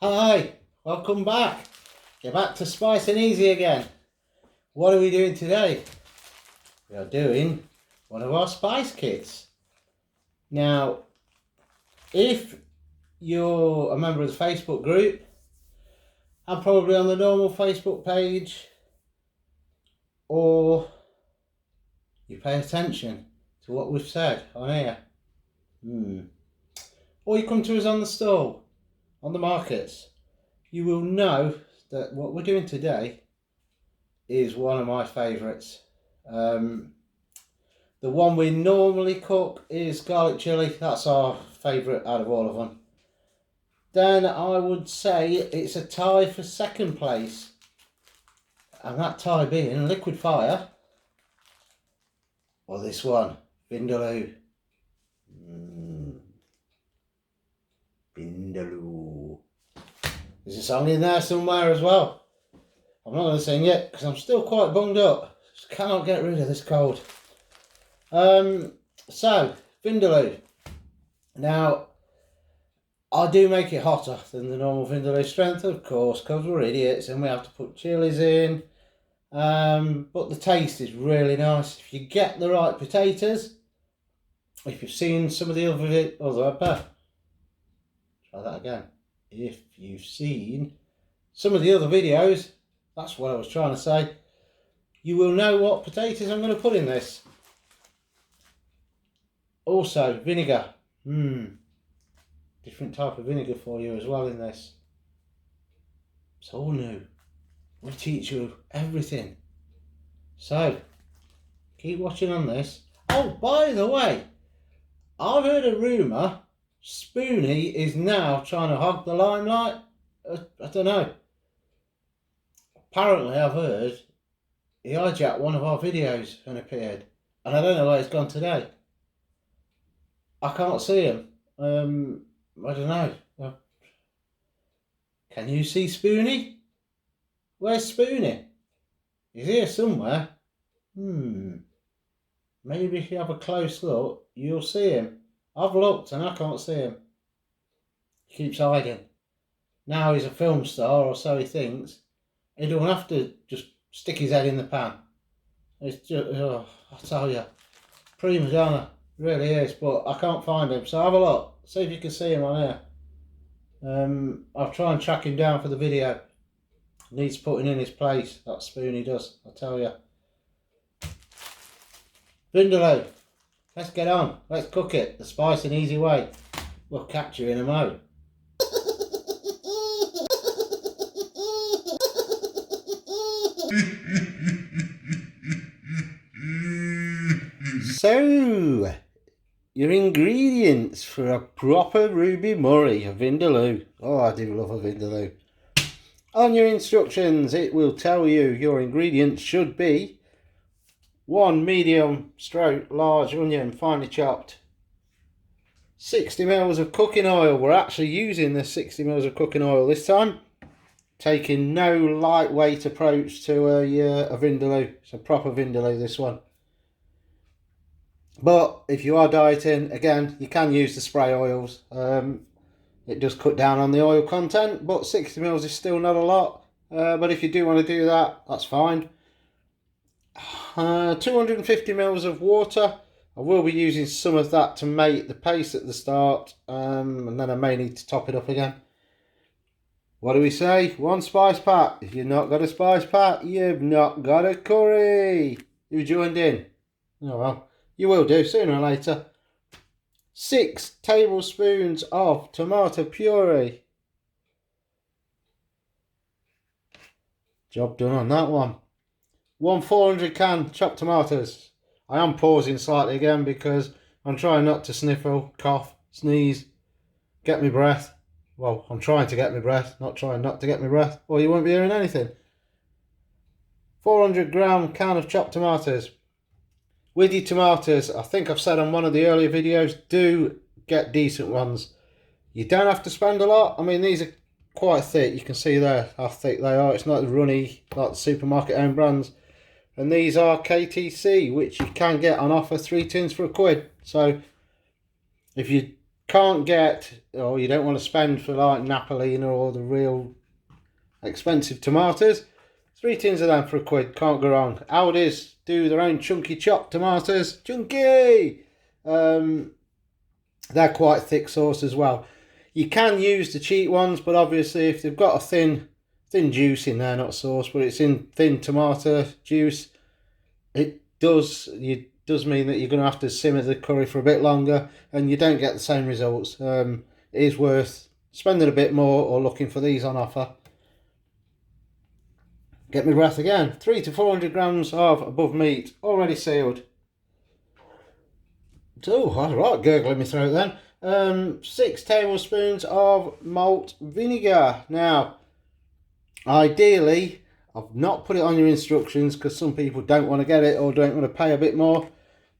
Hi, welcome back. Get back to Spice and Easy again. What are we doing today? We are doing one of our spice kits. Now, if you're a member of the Facebook group, I'm probably on the normal Facebook page, or you pay attention to what we've said on here. Or you come to us on the stall, on the markets, you will know that what we're doing today is one of my favourites. The one we normally cook is garlic chilli. That's our favourite out of all of them. Then I would say it's a tie for second place, and that tie being liquid fire, or this one, Vindaloo. Vindaloo. There's a song in there somewhere as well. I'm not going to sing it because I'm still quite bunged up. Just cannot get rid of this cold. So, Vindaloo. Now, I do make it hotter than the normal Vindaloo strength, of course, because we're idiots and we have to put chilies in. But the taste is really nice. If you get the right potatoes, if you've seen some of the try that again. If you've seen some of the other videos, that's what I was trying to say, you will know what potatoes I'm going to put in this. Also, vinegar. Different type of vinegar for you as well in this. It's all new. We teach you everything. So, keep watching on this. Oh, by the way, I've heard a rumour Spoonie is now trying to hog the limelight. I don't know. Apparently, I've heard he hijacked one of our videos and appeared. And I don't know where he's gone today. I can't see him. I don't know. Can you see Spoonie? Where's Spoonie? He's here somewhere. Maybe if you have a close look, you'll see him. I've looked and I can't see him. He keeps hiding. Now he's a film star, or so he thinks. He don't have to just stick his head in the pan. It's just, I tell you, prima donna, really is. But I can't find him, so have a look. See if you can see him on here. I'll try and track him down for the video. Needs putting in his place. That Spoonie does, I tell you. Vindaloo. Let's get on. Let's cook it the spice and easy way. We'll catch you in a mo. So, your ingredients for a proper Ruby Murray, a Vindaloo. Oh, I do love a Vindaloo. On your instructions, it will tell you your ingredients should be 1 medium stroke large onion finely chopped, 60 ml of cooking oil. We're actually using the 60 ml of cooking oil this time, taking no lightweight approach to a Vindaloo. It's a proper Vindaloo, this one. But if you are dieting, again, you can use the spray oils. It does cut down on the oil content, but 60 ml is still not a lot. But if you do want to do that, that's fine. 250 ml of water. I will be using some of that to make the paste at the start, and then I may need to top it up again. What do we say? 1 spice pack. If you've not got a spice pack, you've not got a curry. You joined in? Oh well, you will do sooner or later. 6 tablespoons of tomato puree. Job done on that one. 1 400 can chopped tomatoes. I am pausing slightly again because I'm trying not to sniffle, cough, sneeze, get me breath. Well, I'm trying to get me breath, not trying not to get me breath, or you won't be hearing anything. 400 gram can of chopped tomatoes. With your tomatoes, I think I've said on one of the earlier videos, do get decent ones. You don't have to spend a lot. I mean, these are quite thick. You can see there how thick they are. It's not runny like the supermarket owned brands. And these are KTC, which you can get on offer, 3 tins for £1. So if you can't get, or you don't want to spend for like Napolina or the real expensive tomatoes, 3 tins of them for £1. Can't go wrong. Aldi's do their own chunky chopped tomatoes. Chunky! They're quite thick sauce as well. You can use the cheap ones, but obviously if they've got a thin juice in there, not sauce, but it's in thin tomato juice, it does mean that you're going to have to simmer the curry for a bit longer, and you don't get the same results. It is worth spending a bit more or looking for these on offer. Get my breath again. 300 to 400 grams of above meat, already sealed. Oh, that's right, gurgling my throat then. 6 tablespoons of malt vinegar. Now, ideally, I've not put it on your instructions because some people don't want to get it or don't want to pay a bit more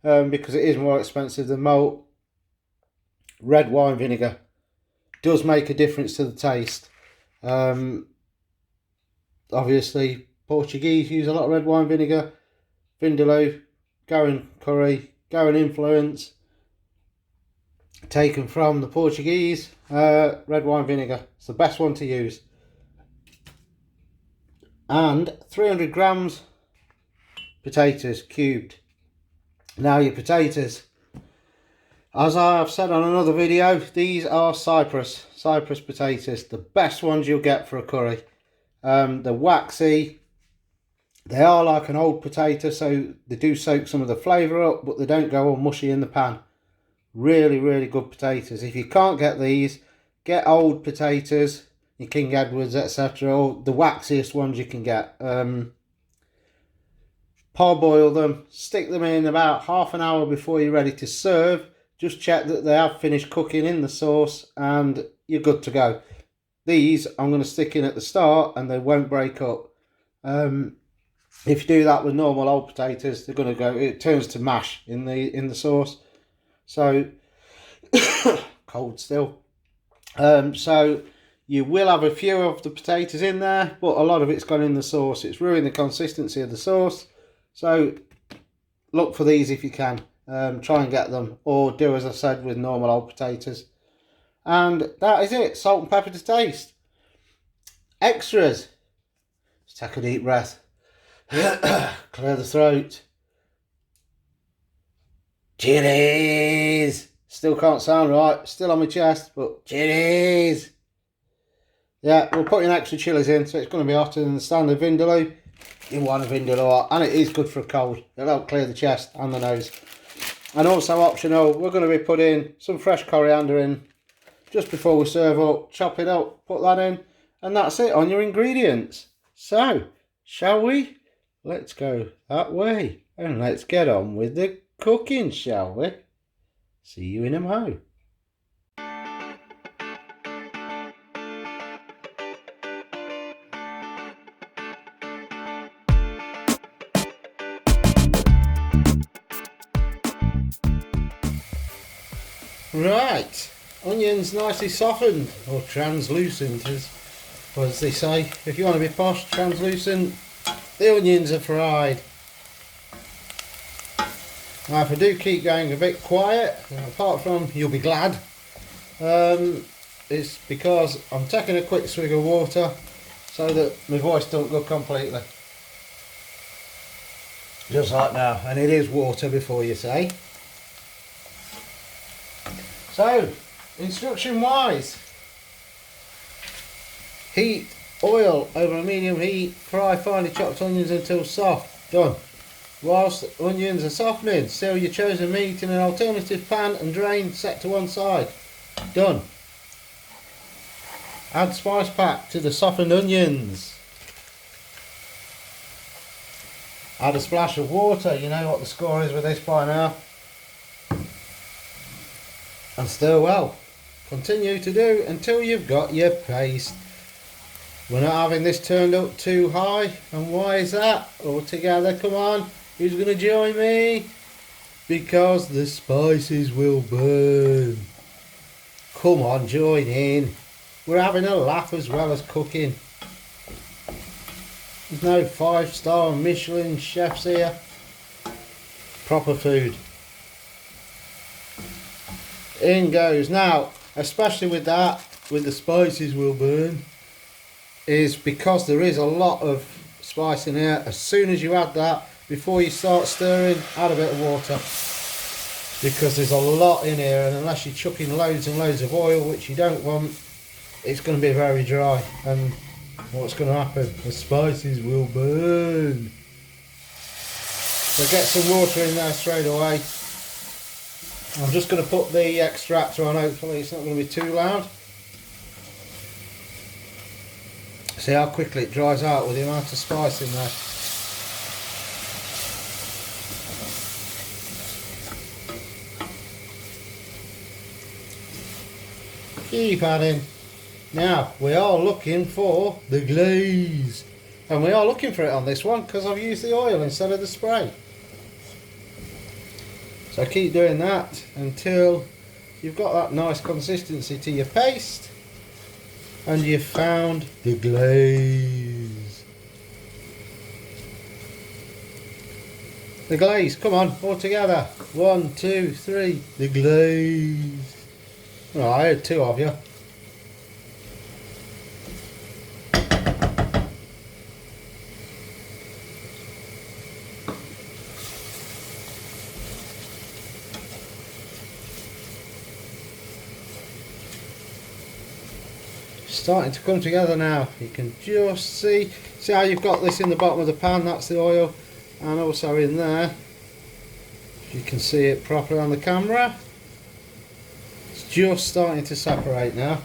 because it is more expensive than malt. Red wine vinegar does make a difference to the taste. Obviously, Portuguese use a lot of red wine vinegar. Vindaloo, Goan curry, Goan influence, taken from the Portuguese. Red wine vinegar, it's the best one to use. And 300 grams potatoes cubed. Now your potatoes, as I've said on another video, these are Cyprus potatoes, the best ones you'll get for a curry. They're waxy, they are like an old potato, so they do soak some of the flavour up, but they don't go all mushy in the pan. Really, really good potatoes. If you can't get these, get old potatoes, your King Edwards, etc., or the waxiest ones you can get. Parboil them, stick them in about half an hour before you're ready to serve. Just check that they have finished cooking in the sauce and you're good to go. These I'm going to stick in at the start and they won't break up. If you do that with normal old potatoes, they're going to go, it turns to mash in the sauce. So, cold still. So you will have a few of the potatoes in there, but a lot of it's gone in the sauce. It's ruined the consistency of the sauce. So look for these if you can. Try and get them, or do as I said with normal old potatoes. And that is it. Salt and pepper to taste. Extras. Just take a deep breath. Clear the throat. Chilies. Still can't sound right. Still on my chest, but chilies. Yeah, we'll put in extra chilies in, so it's going to be hotter than the standard Vindaloo. You want a Vindaloo, and it is good for a cold. It'll help clear the chest and the nose. And also optional, we're going to be putting some fresh coriander in just before we serve up. Chop it up, put that in, and that's it on your ingredients. So, shall we? Let's go that way, and let's get on with the cooking, shall we? See you in a mo. Right, onions nicely softened, or translucent as they say. If you want to be posh, translucent, the onions are fried. Now if I do keep going a bit quiet, apart from you'll be glad, it's because I'm taking a quick swig of water so that my voice don't go completely. Just like now, and it is water before you say. So, instruction wise, heat oil over a medium heat, fry finely chopped onions until soft, done. Whilst onions are softening, seal your chosen meat in an alternative pan and drain, set to one side, done. Add spice pack to the softened onions. Add a splash of water, you know what the score is with this by now. And stir well. Continue to do until you've got your paste. We're not having this turned up too high. And why is that? All together, come on. Who's going to join me? Because the spices will burn. Come on, join in. We're having a laugh as well as cooking. There's no 5-star Michelin chefs here. Proper food. In goes. Now, especially with that, with the spices will burn, is because there is a lot of spice in here. As soon as you add that, before you start stirring, add a bit of water, because there's a lot in here, and unless you're chucking loads and loads of oil, which you don't want, it's going to be very dry, and what's going to happen? The spices will burn. So get some water in there straight away. I'm just going to put the extractor on, hopefully it's not going to be too loud. See how quickly it dries out with the amount of spice in there. Keep adding. Now we are looking for the glaze, and we are looking for it on this one because I've used the oil instead of the spray. So keep doing that until you've got that nice consistency to your paste and you've found the glaze. The glaze, come on, all together. 1, 2, 3, the glaze. Right, I heard 2 of you. Starting to come together now. You can just see how you've got this in the bottom of the pan, that's the oil, and also in there, if you can see it properly on the camera, it's just starting to separate now.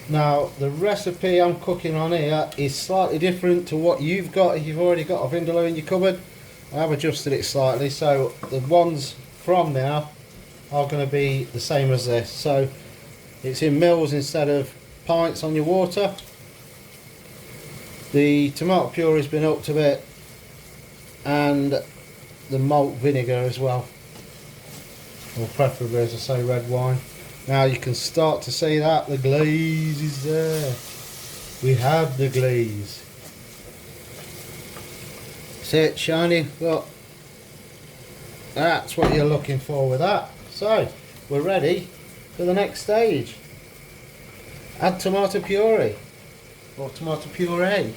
Now the recipe I'm cooking on here is slightly different to what you've got if you've already got a Vindaloo in your cupboard. I have adjusted it slightly, so the ones from now are going to be the same as this. So it's in mils instead of pints on your water. The tomato puree has been upped a bit, and the malt vinegar as well, or preferably, as I say, red wine. Now you can start to see that the glaze is there. We have the glaze. See it shiny? Look. That's what you're looking for with that. So we're ready for the next stage. Add tomato puree, or tomato puree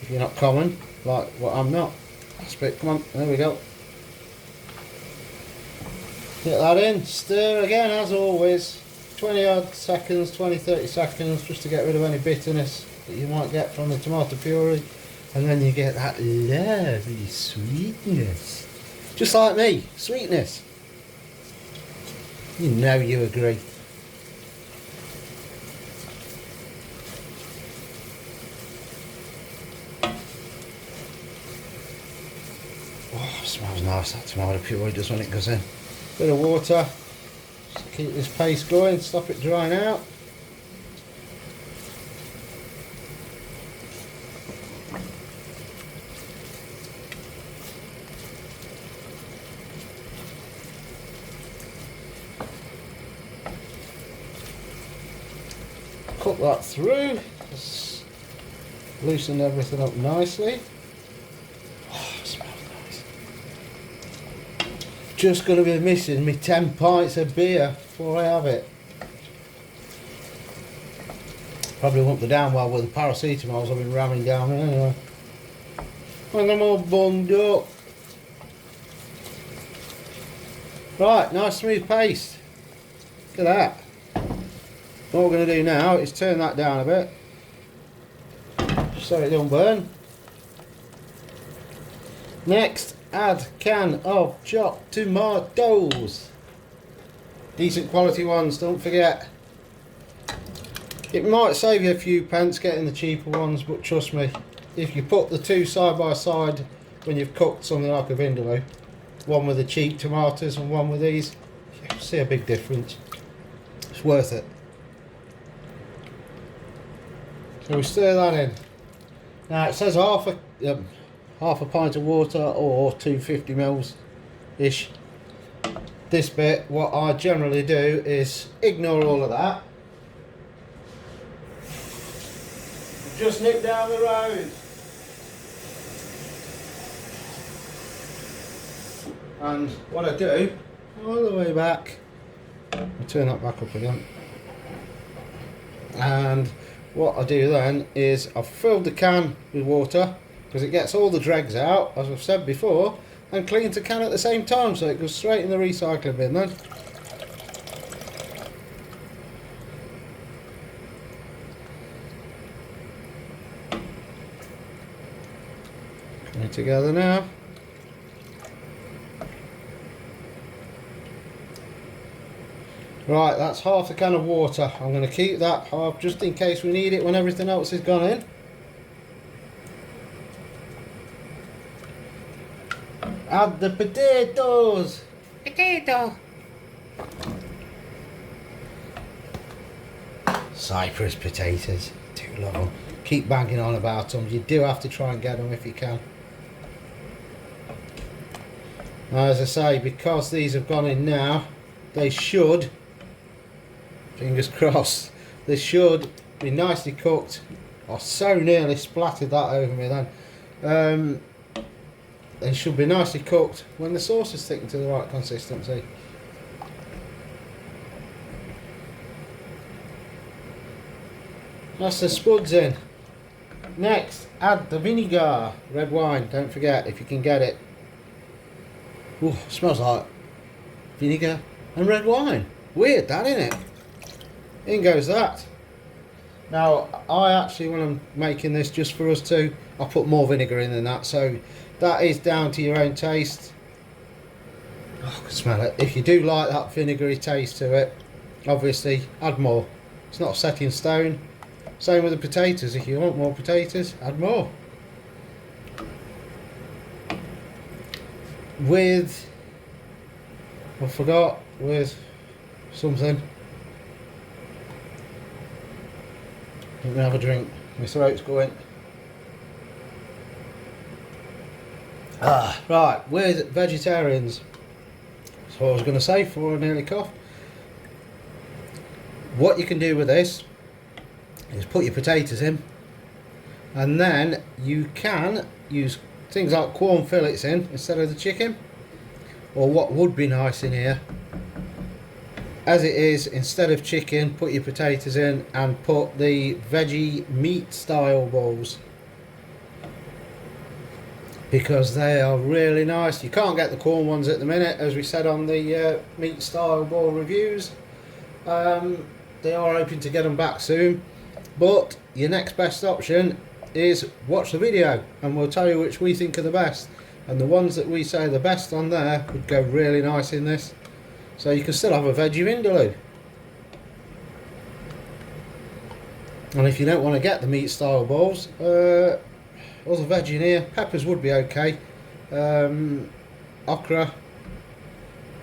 if you're not common like what I'm not. That's a bit, come on, there we go. Get that in, stir again as always, 20 odd seconds, 20-30 seconds, just to get rid of any bitterness that you might get from the tomato puree, and then you get that lovely sweetness, just like me, sweetness. You know you agree. Oh, it smells nice, that tomato puree does when it goes in. Bit of water, just to keep this paste going, stop it drying out. Cook that through, just loosen everything up nicely. Just going to be missing me 10 pints of beer before I have it. Probably won't be down well with the paracetamols I've been ramming down anyway. And I'm all bunged up. Right, nice smooth paste. Look at that. What we're going to do now is turn that down a bit, just so it don't burn. Next, add can of chopped tomatoes. Decent quality ones, don't forget. It might save you a few pence getting the cheaper ones, but trust me, if you put the two side by side when you've cooked something like a Vindaloo, one with the cheap tomatoes and one with these, you'll see a big difference. It's worth it. So we stir that in. Now it says half a pint of water or 250 mils ish. this bit, what I generally do is ignore all of that. Just nip down the road. And what I do, all the way back, I'll turn that back up again. And what I do then is I've filled the can with water because it gets all the dregs out, as I've said before, and cleans the can at the same time, so it goes straight in the recycling bin then. Coming together now. Right, that's half the can of water. I'm going to keep that half just in case we need it when everything else has gone in. Add the potatoes. Potato. Cypress potatoes. Do love them. Keep banging on about them. You do have to try and get them if you can. Now, as I say, because these have gone in now, they should, fingers crossed, they should be nicely cooked. I so nearly splattered that over me then. They should be nicely cooked when the sauce is thickened to the right consistency. That's the spuds in. Next, add the vinegar, red wine, don't forget if you can get it. Ooh, smells like vinegar and red wine. Weird that, isn't it? In goes that. Now, I actually, when I'm making this just for us two, I put more vinegar in than that, so that is down to your own taste. Oh, I can smell it. If you do like that vinegary taste to it, obviously add more. It's not set in stone. Same with the potatoes. If you want more potatoes, add more. With, I forgot, with something. Let me have a drink. My throat's going. Right, with vegetarians. So I was going to say before I nearly coughed. What you can do with this is put your potatoes in, and then you can use things like corn fillets in instead of the chicken, or what would be nice in here, as it is, instead of chicken, put your potatoes in and put the veggie meat style balls, because they are really nice. You can't get the corn ones at the minute, as we said on the meat style ball reviews. They are hoping to get them back soon, but your next best option is watch the video and we'll tell you which we think are the best, and the ones that we say are the best on there would go really nice in this. So you can still have a veggie vindaloo. And if you don't want to get the meat style balls, other veg in here, peppers would be okay, okra,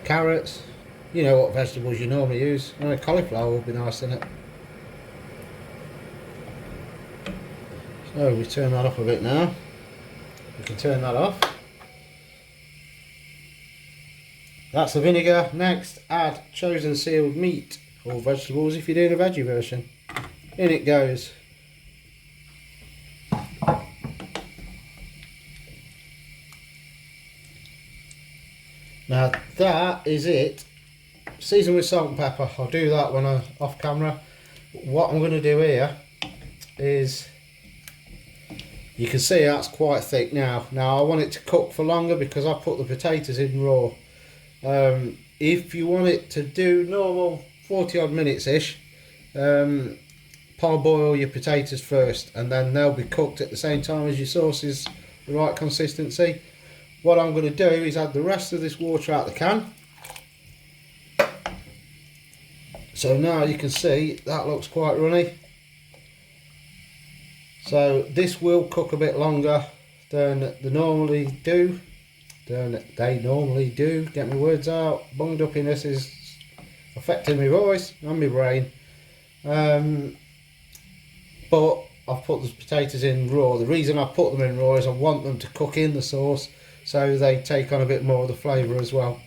carrots, you know what vegetables you normally use, and cauliflower would be nice in it. So we turn that off a bit now. We can turn that off. That's the vinegar. Next, add chosen sealed meat or vegetables if you're doing a veggie version. In it goes. Now that is it. Season with salt and pepper. I'll do that when I'm off camera. What I'm going to do here is, you can see that's quite thick now. Now I want it to cook for longer because I put the potatoes in raw. If you want it to do normal 40 odd minutes ish, parboil your potatoes first and then they'll be cooked at the same time as your sauce is the right consistency. What I'm going to do is add the rest of this water out the can. So now you can see that looks quite runny. So this will cook a bit longer than they normally do. Get my words out. Bunged uppiness is affecting my voice and my brain. But I've put the potatoes in raw. The reason I put them in raw is I want them to cook in the sauce so they take on a bit more of the flavour as well.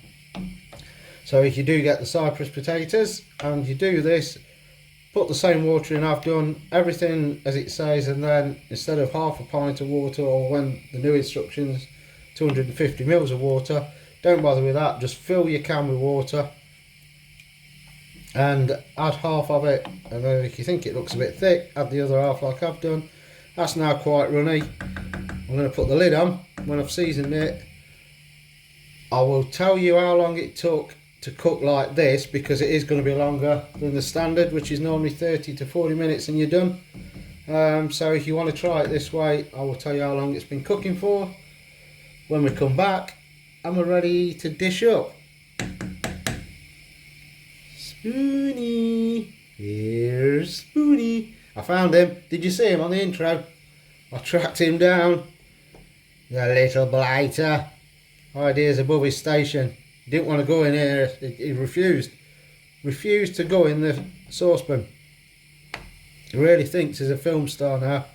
So if you do get the cypress potatoes and you do this, put the same water in I've done, everything as it says, and then instead of half a pint of water, or when the new instructions 250 mils of water, don't bother with that, just fill your can with water and add half of it, and then if you think it looks a bit thick, add the other half like I've done. That's now quite runny. I'm going to put the lid on. When I've seasoned it, I will tell you how long it took to cook like this, because it is going to be longer than the standard, which is normally 30 to 40 minutes and you're done. So if you want to try it this way, I will tell you how long it's been cooking for when we come back and we're ready to dish up. Spoonie, here's Spoonie. I found him. Did you see him on the intro? I tracked him down. The little blighter. Ideas above his station. He didn't want to go in here. He refused. Refused to go in the saucepan. He really thinks he's a film star now.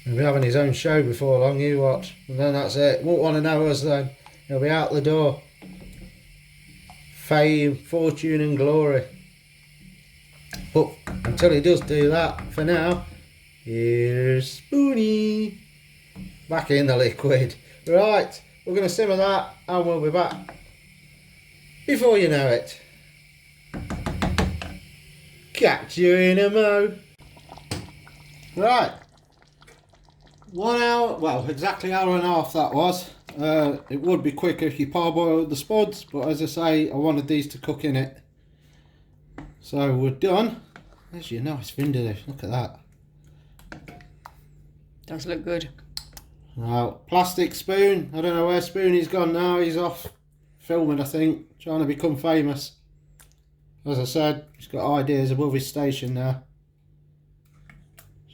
He'll be having his own show before long, you watch. And then that's it. Won't want to know us then. He'll be out the door. Fame, fortune and glory. But until he does do that, for now, here's Spoonie. Back in the liquid. Right, we're going to simmer that and we'll be back before you know it. Catch you in a mo. Right. 1 hour, well, exactly hour and a half that was. It would be quicker if you parboiled the spuds, but as I say, I wanted these to cook in it. So we're done. There's your nice vindaloo, look at that. Does look good. Now, plastic spoon, I don't know where Spoonie's gone now, he's off filming I think, trying to become famous. As I said, he's got ideas above his station now.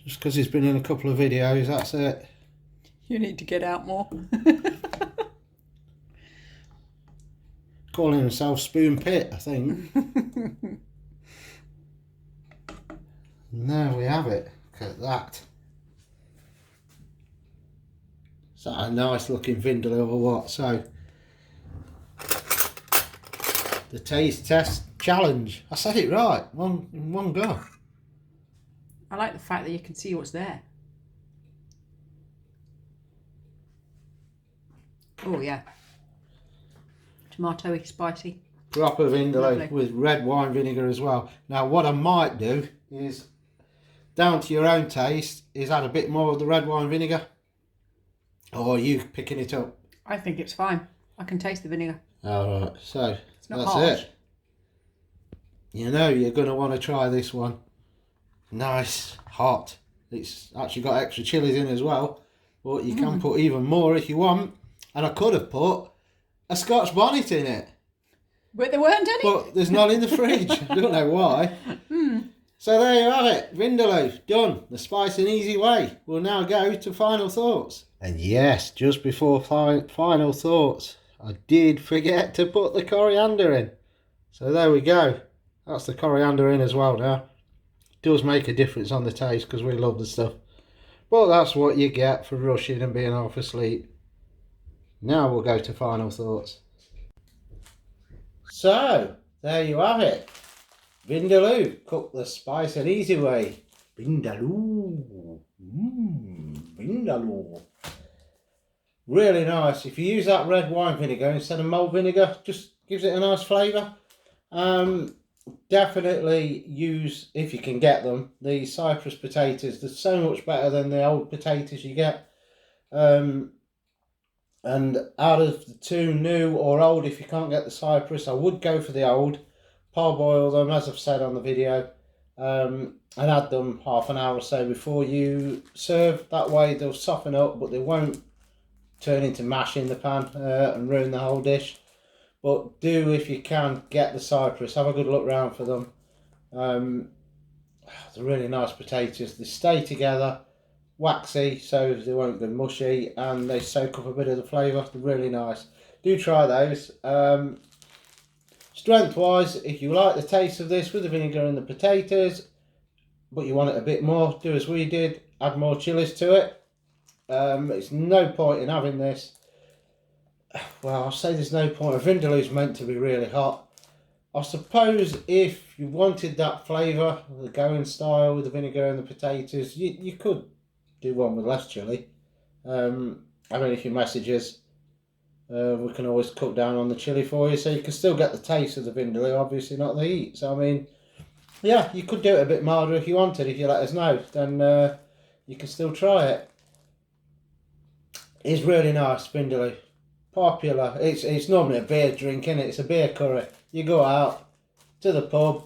Just because he's been in a couple of videos, that's it. You need to get out more. Calling himself Spoon Pit, I think. And there we have it. Look at that. Is that a nice looking vindaloo or what? So, the taste test challenge. I said it right, in one go. I like the fact that you can see what's there. Oh yeah. Tomatoey, spicy. Proper vindaloo Lovely. with red wine vinegar as well. Now what I might do is, down to your own taste, is add a bit more of the red wine vinegar. Or are you picking it up? I think it's fine. I can taste the vinegar. Alright, so It's not that's harsh. it. You know you're going to want to try this one. Nice, hot. It's actually got extra chilies in as well. But you can put even more if you want. And I could have put a Scotch bonnet in it. But there weren't any. But there's none in the fridge. I don't know why. So there you have it. Vindaloo, done. The spice and easy way. We'll now go to final thoughts. And yes, just before final thoughts, I did forget to put the coriander in. So there we go. That's the coriander in as well now. Does make a difference on the taste because we love the stuff. But that's what you get for rushing and being half asleep. Now we'll go to final thoughts. So, there you have it. Vindaloo, cook the spice and easy way. Vindaloo. Vindaloo. Really nice. If you use that red wine vinegar instead of malt vinegar, just gives it a nice flavour. Definitely use, if you can get them, the cypress potatoes. They're so much better than the old potatoes you get. And out of the two, new or old, if you can't get the cypress, I would go for the old. Parboil them, as I've said on the video, and add them half an hour or so before you serve. That way they'll soften up, but they won't turn into mash in the pan and ruin the whole dish. But do, if you can, get the cypress. Have a good look round for them. They're really nice potatoes. They stay together, waxy, so they won't go mushy, and they soak up a bit of the flavour. They're really nice. Do try those. Strength wise, if you like the taste of this with the vinegar and the potatoes, but you want it a bit more, do as we did, add more chilies to it. It's no point in having this well, I say there's no point. A Vindaloo's meant to be really hot. I suppose if you wanted that flavour, the going style with the vinegar and the potatoes, you could do one with less chilli. I mean, if you message us, we can always cut down on the chilli for you, so you can still get the taste of the Vindaloo, obviously not the heat. So I mean, yeah, you could do it a bit milder if you wanted. If you let us know, then you can still try it. It's really nice, Vindaloo. Popular. It's normally a beer drink, isn't it? It's a beer curry. You go out to the pub,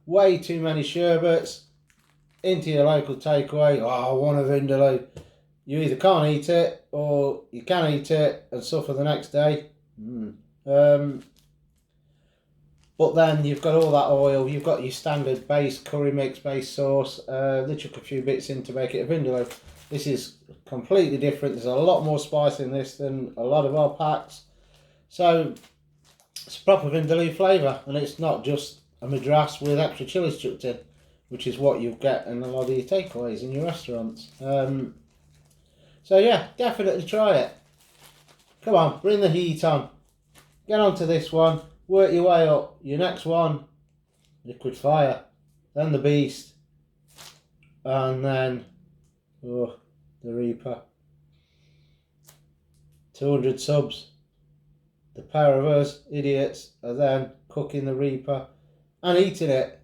way too many sherbets, into your local takeaway. Oh, I want a Vindaloo. You either can't eat it or you can eat it and suffer the next day. But then you've got all that oil, you've got your standard base curry mix base sauce. They chuck a few bits in to make it a Vindaloo. This is completely different. There's a lot more spice in this than a lot of our packs. So it's a proper Vindaloo flavour, and it's not just a madras with extra chilli chucked in, which is what you'll get in a lot of your takeaways in your restaurants. So yeah, definitely try it. Come on, bring the heat on. Get onto this one. Work your way up. Your next one, liquid fire. Then the beast. And then, the Reaper. 200 subs. The pair of us, idiots, are then cooking the Reaper and eating it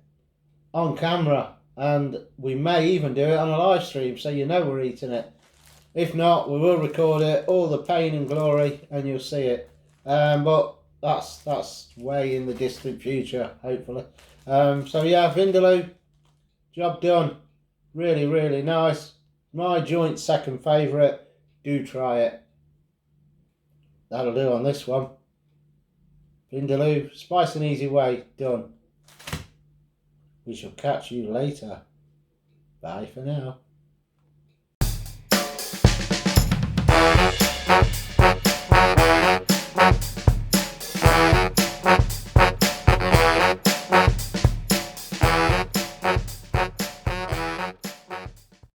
on camera. And we may even do it on a live stream, so you know we're eating it. If not, we will record it, all the pain and glory, and you'll see it. But that's way in the distant future, hopefully. So yeah, Vindaloo, job done. Really, really nice. My joint second favourite. Do try it. That'll do on this one. Vindaloo, spice and easy way, done. We shall catch you later. Bye for now.